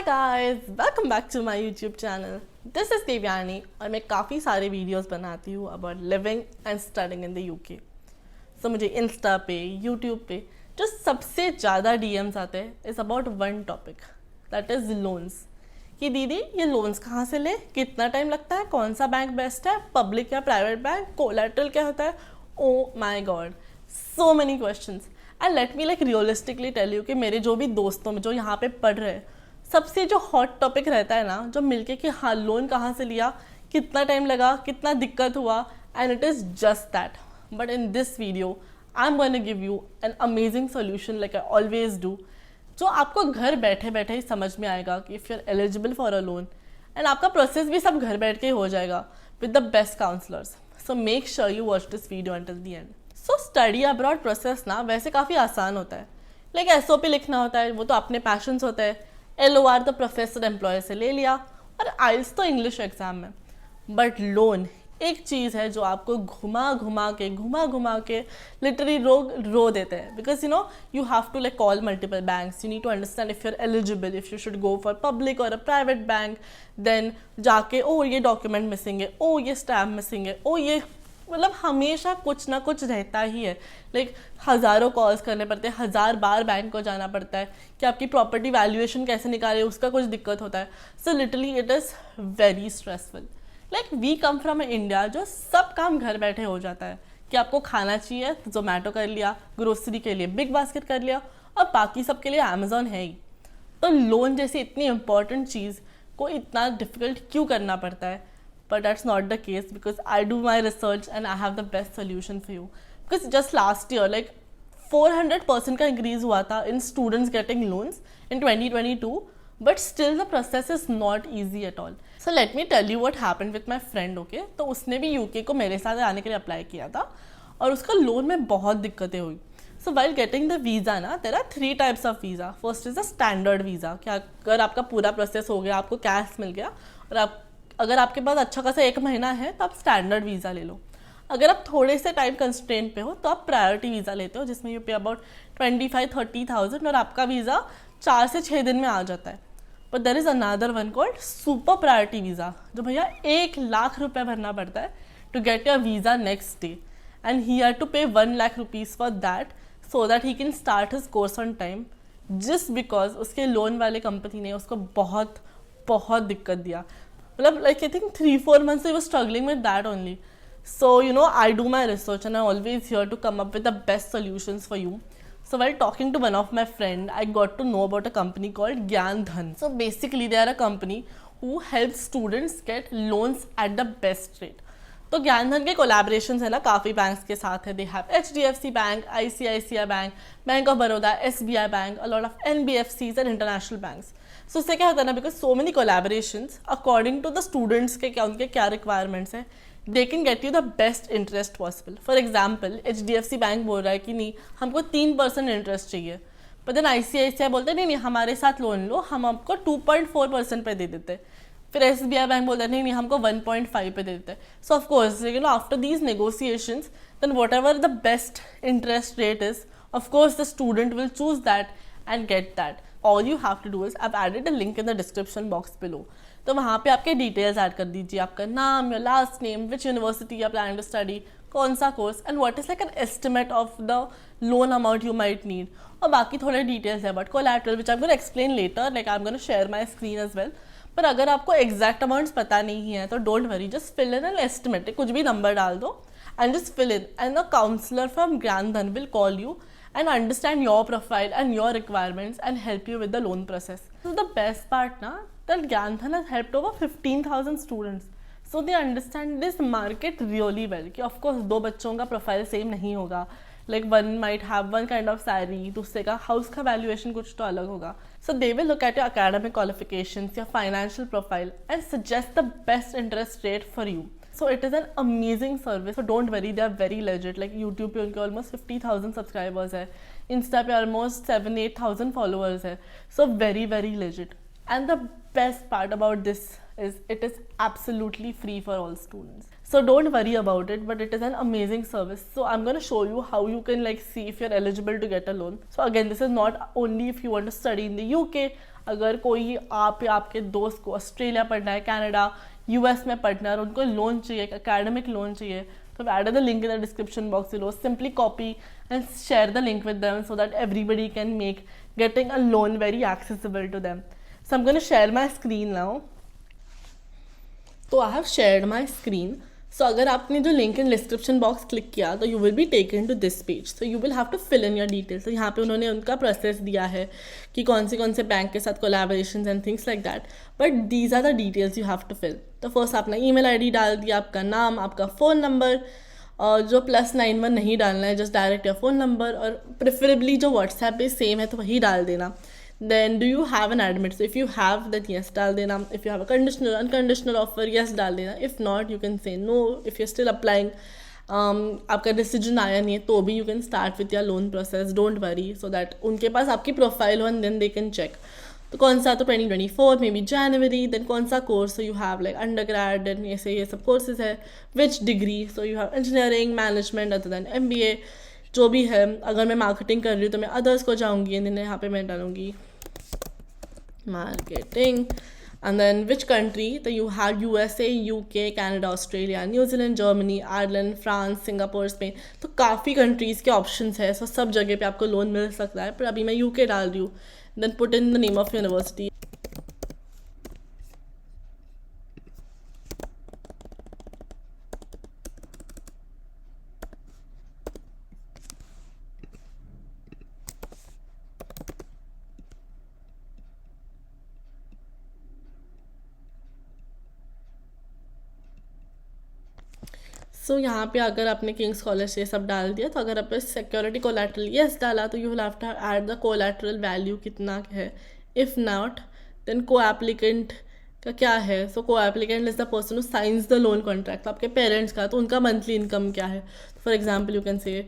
Guys, welcome back to my YouTube channel. This is Devyani और मैं काफ़ी सारे वीडियोस बनाती हूँ about living and studying in the UK. So मुझे इंस्टा पे, यूट्यूब पे जो सबसे ज़्यादा डीएम्स आते हैं is about one topic, that is loans. कि दीदी ये लोन्स कहाँ से ले, कितना टाइम लगता है, कौन सा बैंक बेस्ट है, पब्लिक या प्राइवेट बैंक, कोलैटरल क्या होता है। Oh my God, so many questions. And let me realistically tell you कि मेरे जो भी दोस्तों में जो यहाँ पे पढ़ रहे हैं, सबसे जो हॉट टॉपिक रहता है ना, जो मिलके कि हाँ लोन कहाँ से लिया, कितना टाइम लगा, कितना दिक्कत हुआ, and it is just that. But in this video I am going to give you an amazing solution like I always do, जो आपको घर बैठे बैठे ही समझ में आएगा कि if you are eligible for a loan, and आपका प्रोसेस भी सब घर बैठ के ही हो जाएगा with the best counsellors. So make sure you watch this video until the end. So study abroad process ना वैसे काफ़ी आसान होता है, लाइक एसओपी लिखना होता है, वो तो अपने पैशंस होते हैं। LOR तो प्रोफेसर एम्प्लॉय से ले लिया, और आइल्स तो इंग्लिश एग्जाम में। बट लोन एक चीज़ है जो आपको घुमा घुमा के लिटरली रो देते हैं, because you have to call multiple banks, you need to understand if you are eligible, if you should go for public और अ प्राइवेट बैंक। देन जाके ये डॉक्यूमेंट मिसिंग है, ये स्टैम्प मिसिंग है, ये हमेशा कुछ ना कुछ रहता ही है। हज़ारों कॉल्स करने पड़ते हैं, 1000 बार बैंक को जाना पड़ता है कि आपकी प्रॉपर्टी वैल्यूएशन कैसे निकाले, उसका कुछ दिक्कत होता है। So literally it is very stressful. We come from India जो सब काम घर बैठे हो जाता है, कि आपको खाना चाहिए तो जोमेटो कर लिया, ग्रोसरी के लिए बिग बास्केट कर लिया, और बाकी सब के लिए अमेजोन है ही। तो लोन जैसी इतनी इंपॉर्टेंट चीज़ को इतना डिफिकल्ट क्यों करना पड़ता है? But that's not the case, because I do my research and I have the best solution for you. Because just last year 400% का increase हुआ था in students getting loans in 2022, but still the process is not easy at all. So let me tell you what happened with my friend, okay? तो उसने भी UK को मेरे साथ आने के लिए अप्लाई किया था, और उसका लोन में बहुत दिक्कतें हुई। So while getting the visa ना, there are 3 types of visa. First is the standard visa, कि अगर आपका पूरा प्रोसेस हो गया, आपको कैश मिल गया, और अगर आपके पास अच्छा खासा 1 महीना है तो आप स्टैंडर्ड वीज़ा ले लो। अगर आप थोड़े से टाइम कंस्ट्रेंट पे हो तो आप प्रायोरिटी वीज़ा लेते हो, जिसमें यू पे अबाउट 25-30,000 और आपका वीज़ा 4 से 6 दिन में आ जाता है। But there is another one called super priority visa, जो भैया 1 लाख रुपये भरना पड़ता है to get your visa next day, and he had to pay 1 lakh rupees for that, so that he can start his course on time, just because उसके loan वाले company ने उसको बहुत बहुत दिक्कत दिया। I think 3-4 months I was struggling with that only. So I do my research and I'm always here to come up with the best solutions for you. So while talking to one of my friend, I got to know about a company called Gyandhan. So basically they are a company who helps students get loans at the best rate. तो ज्ञानधन के collaborations है ना काफ़ी banks के साथ है। They have HDFC bank, ICICI bank, bank of Baroda, SBI bank, a lot of NBFCs and international banks. So इससे क्या होता है ना, because so many collaborations according to the students के उनके क्या रिक्वायरमेंट्स हैं, they can get you the best interest possible. For example HDFC bank बोल रहा है कि नहीं हमको 3% इंटरेस्ट चाहिए, पर देन ICICI बोलते हैं नहीं हमारे साथ लोन लो, हम आपको 2.4% पे दे देते हैं। फिर SBI बैंक बोलता है नहीं हमको 1.5 पे दे देते हैं। So of course after these negotiations, then whatever the best interest rate is, of course the student will choose that and get that. All you have to do is, I've added a link in the description box below, तो वहाँ पे आपके details add कर दीजिए, आपका नाम, your last name, which university you are planning to study, कौन सा course, and what is an estimate of the loan amount you might need, और बाकी थोड़े डिटेल्स है but collateral which I am gonna explain later, I am gonna share my screen as well. पर अगर आपको exact amounts पता नहीं है तो don't worry, just fill in an estimate, कुछ भी नंबर डाल दो and just fill in, and the counsellor from Gyandhan will call you and understand your profile and your requirements and help you with the loan process. So the best part na, that Gyanthan has helped over 15,000 students. So they understand this market really well. कि of course 2 बच्चों का profile same नहीं होगा. One might have one kind of salary, दूसरे का house का valuation कुछ तो अलग होगा. So they will look at your academic qualifications, your financial profile and suggest the best interest rate for you. So it is an amazing service. So don't worry, they are very legit. YouTube पे उनके almost 50,000 subscribers है, Insta पे almost 7-8,000 followers है. So very very legit. And the best part about this is it is absolutely free for all students. So don't worry about it, but it is an amazing service. So I'm going to show you how you can see if you're eligible to get a loan. So again, this is not only if you want to study in the UK. अगर कोई आप या आपके दोस्त को Australia पढ़ना है, Canada, US में पढ़ना है और उनको लोन चाहिए, एकेडमिक लोन चाहिए, तो I've added the link in the description box below. Simply copy and share the link with them so that everybody can make getting a loan very accessible to them. So I'm going to share my screen now. So I have shared my screen. So अगर आपने जो link in description box click किया तो you will be taken to this page. So you will have to fill in your details. तो यहाँ पे उन्होंने उनका प्रोसेस दिया है कि कौन से बैंक के साथ collaborations and things like that, but these are the details you have to fill. तो फर्स्ट आपने ईमेल आईडी डाल दिया, आपका नाम, आपका फ़ोन नंबर, और जो +91 नहीं डालना है, just direct your phone number, और प्रेफरेबली जो व्हाट्सएप पे सेम है तो वही डाल देना. Then do you have an admit? So if you have, then yes डाल देना. If you have a conditional, unconditional offer, yes डाल देना. If not, you can say no. If you're still applying, आपका डिसीजन आया नहीं है तो भी you can start with your loan process. Don't worry, so that उनके पास आपकी प्रोफाइल हो and then they can check. तो कौन सा, तो 2024 मे बी जनवरी. देन कौन सा course, so you have like undergrad, then ऐसे ये सब कोर्सेज है. which degree, so you have engineering, management, other than MBA, जो भी है. अगर मैं मार्केटिंग कर रही हूँ तो मैं अदर्स को जाऊँगी, एंड यहाँ पे मैं डालूँगी marketing. And then which country, तो you have USA, UK, Canada, Australia, New Zealand, Germany, Ireland, France, Singapore, Spain. तो काफ़ी कंट्रीज़ के ऑप्शंस है. सो सब जगह पे आपको लोन मिल सकता है, पर अभी मैं UK डाल रही हूँ. Then put in the name of university. So यहाँ पे अगर आपने किंग्स कॉलेज ये सब डाल दिया, तो अगर आपने सिक्योरिटी कोलैटरल येस डाला तो you will have to add the collateral value कितना है. If not then co applicant का क्या है. So co applicant is the person who signs the loan contract. आपके पेरेंट्स का, तो उनका मंथली इनकम क्या है. For example you can say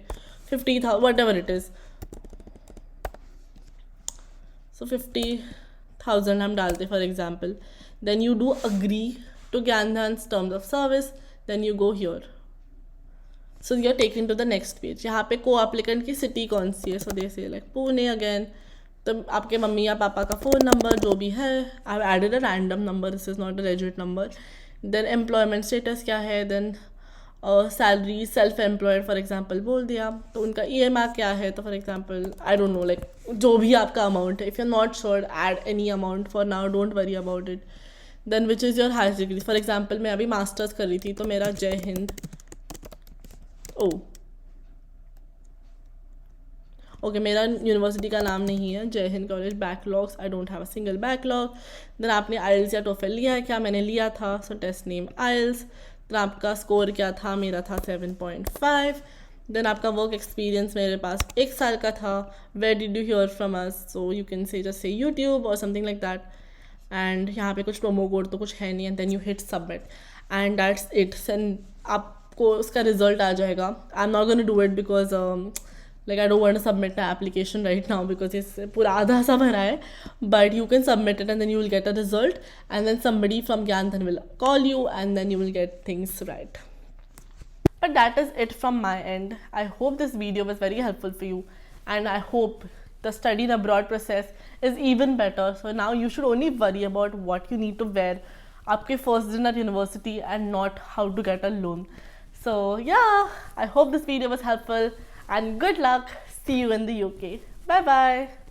50,000, whatever it is. So 50,000 हम डालते for example. Then you do agree to Gyandhan's terms of service. Then you go here. So you are taking to the next page. यहाँ पे को applicant की city कौन सी है. सो दे से like Pune again. तो आपके मम्मी या पापा का फ़ोन नंबर जो भी है. I have added a random number, this is not a legit number. Then employment status क्या है. Then salary, self employed for example बोल दिया. तो उनका EMI क्या है. तो for example I don't know, like जो भी आपका अमाउंट है. If you are not sure, add any amount for now, don't worry about it. Then which is your higher degree. For example मैं अभी मास्टर्स कर रही थी, तो मेरा जय हिंद. ओके मेरा यूनिवर्सिटी का नाम नहीं है Jai Hind college. Backlogs, I don't have a single backlog. Then आपने आइल्स या टोफेल लिया है क्या. मैंने लिया था. सो टेस्ट नेम आइल्स. देन आपका स्कोर क्या था. मेरा था 7.5. देन आपका वर्क एक्सपीरियंस मेरे पास 1 साल का था. Where did you hear from us. So you can say just say YouTube और समथिंग लाइक दैट. एंड यहाँ पे कुछ प्रोमो कोड तो कुछ है नहीं. And then you hit submit and that's it. And आपको उसका रिजल्ट आ जाएगा. I am not gonna do it because like I don't want to submit my application right now because इससे पूरा आधा सा भरा है. But you can submit it and then you will get a result. And then somebody from Gyandhan will call you and then you will get things right. But that is it from my end. I hope this video was very helpful for you, and I hope the study abroad process is even better. So now you should only worry about what you need to wear आपके first दिन at university and not how to get a loan. So yeah, I hope this video was helpful and good luck. See you in the UK. Bye bye.